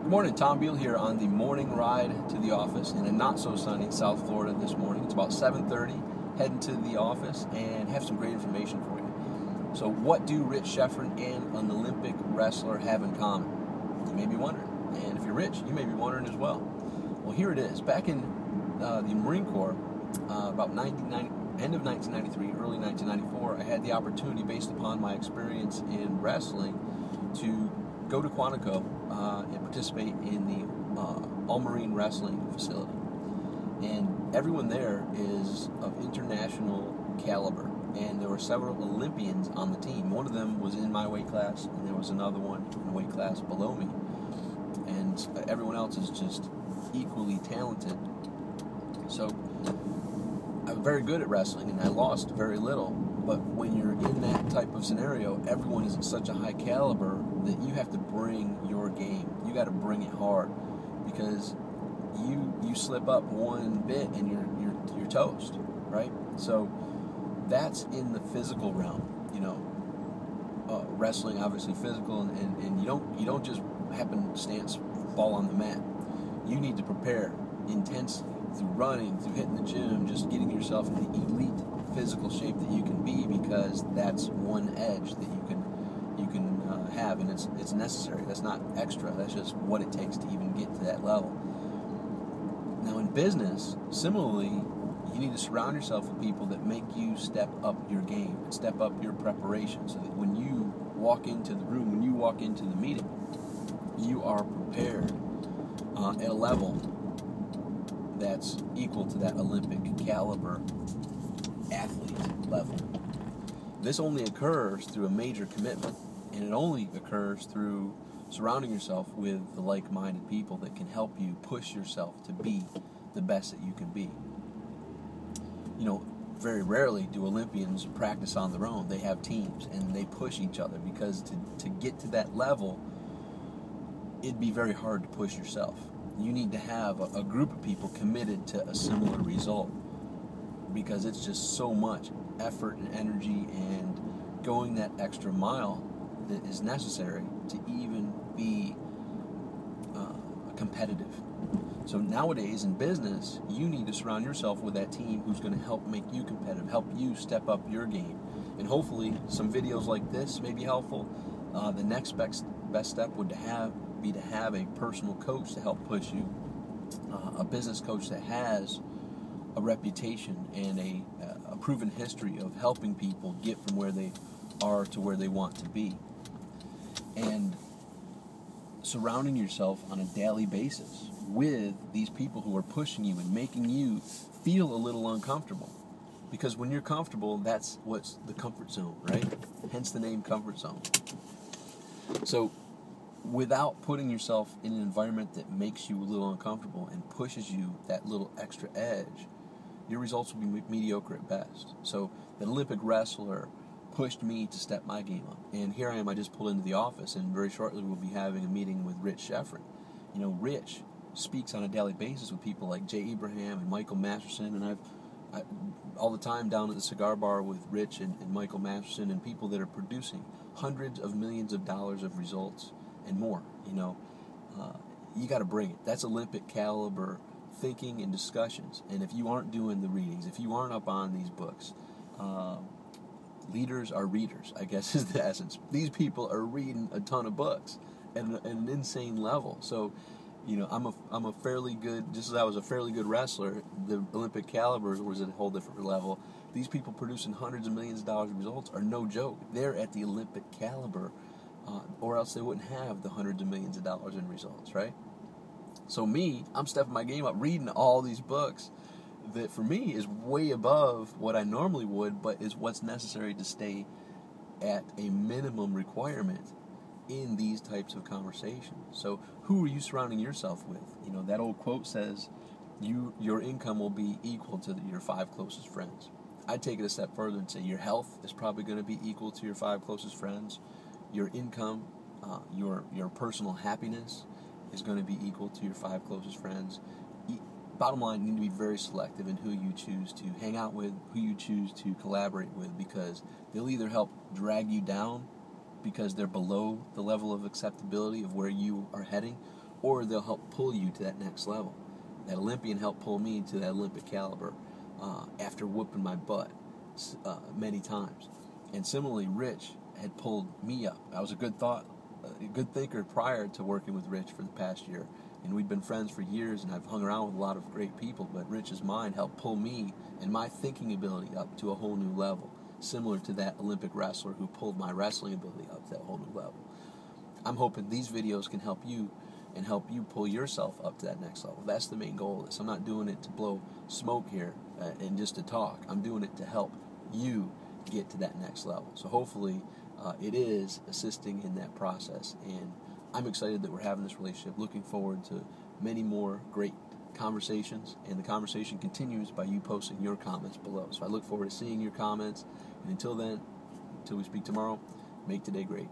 Good morning, Tom Beal here on the morning ride to the office in a not-so-sunny South Florida this morning. It's about 7:30, heading to the office and have some great information for you. So what do Rich Schefren and an Olympic wrestler have in common? You may be wondering. And if you're rich, you may be wondering as well. Well, here it is. Back in the Marine Corps, about end of 1993, early 1994, I had the opportunity, based upon my experience in wrestling, to go to Quantico and participate in the all-marine wrestling facility. And everyone there is of international caliber. And there were several Olympians on the team. One of them was in my weight class, and there was another one in a weight class below me. And everyone else is just equally talented. So I'm very good at wrestling, and I lost very little. But when you're in that type of scenario, everyone is at such a high caliber that you have to bring your game. You got to bring it hard, because you slip up one bit and you're toast, right? So that's in the physical realm. Wrestling obviously physical, and you don't just happenstance fall on the mat. You need to prepare intensely through running, through hitting the gym, just getting yourself in the elite physical shape that you can be, because that's one edge that you can have, and it's necessary. That's not extra. That's just what it takes to even get to that level. Now, in business, similarly, you need to surround yourself with people that make you step up your game and step up your preparation, so that when you walk into the room, when you walk into the meeting, you are prepared at a level that's equal to that Olympic caliber athlete level. This only occurs through a major commitment, and it only occurs through surrounding yourself with the like-minded people that can help you push yourself to be the best that you can be. Very rarely do Olympians practice on their own. They have teams, and they push each other, because to get to that level, it'd be very hard to push yourself. You need to have a group of people committed to a similar result, because it's just so much effort and energy and going that extra mile that is necessary to even be competitive. So nowadays in business, you need to surround yourself with that team who's going to help make you competitive, help you step up your game. And hopefully some videos like this may be helpful. The next best step would be to have a personal coach to help push you, a business coach that has a reputation and a proven history of helping people get from where they are to where they want to be. And surrounding yourself on a daily basis with these people who are pushing you and making you feel a little uncomfortable. Because when you're comfortable, that's what's the comfort zone, right? Hence the name comfort zone. So without putting yourself in an environment that makes you a little uncomfortable and pushes you that little extra edge, your results will be mediocre at best. So the Olympic wrestler pushed me to step my game up. And here I am, I just pulled into the office, and very shortly we'll be having a meeting with Rich Schefren. Rich speaks on a daily basis with people like Jay Abraham and Michael Masterson, and I all the time down at the cigar bar with Rich and Michael Masterson, and people that are producing hundreds of millions of dollars of results and more. You got to bring it. That's Olympic caliber thinking and discussions. And if you aren't doing the readings, if you aren't up on these books, leaders are readers, I guess is the essence. These people are reading a ton of books at an insane level. So, I'm a fairly good, just as I was a fairly good wrestler, the Olympic caliber was at a whole different level. These people producing hundreds of millions of dollars of results are no joke. They're at the Olympic caliber, or else they wouldn't have the hundreds of millions of dollars in results, right? So I'm stepping my game up, reading all these books that for me is way above what I normally would, but is what's necessary to stay at a minimum requirement in these types of conversations. So who are you surrounding yourself with? That old quote says, your income will be equal to your 5 closest friends. I'd take it a step further and say your health is probably going to be equal to your 5 closest friends. Your income, your personal happiness is going to be equal to your 5 closest friends. Bottom line, you need to be very selective in who you choose to hang out with, who you choose to collaborate with, because they'll either help drag you down because they're below the level of acceptability of where you are heading, or they'll help pull you to that next level. That Olympian helped pull me to that Olympic caliber after whooping my butt many times. And similarly, Rich had pulled me up. I was a good thinker prior to working with Rich for the past year. And we'd been friends for years, and I've hung around with a lot of great people, but Rich's mind helped pull me and my thinking ability up to a whole new level, similar to that Olympic wrestler who pulled my wrestling ability up to that whole new level. I'm hoping these videos can help you and help you pull yourself up to that next level. That's the main goal of this. I'm not doing it to blow smoke here and just to talk. I'm doing it to help you get to that next level. So hopefully it is assisting in that process, and I'm excited that we're having this relationship. Looking forward to many more great conversations, and the conversation continues by you posting your comments below. So I look forward to seeing your comments, and until then, until we speak tomorrow, make today great.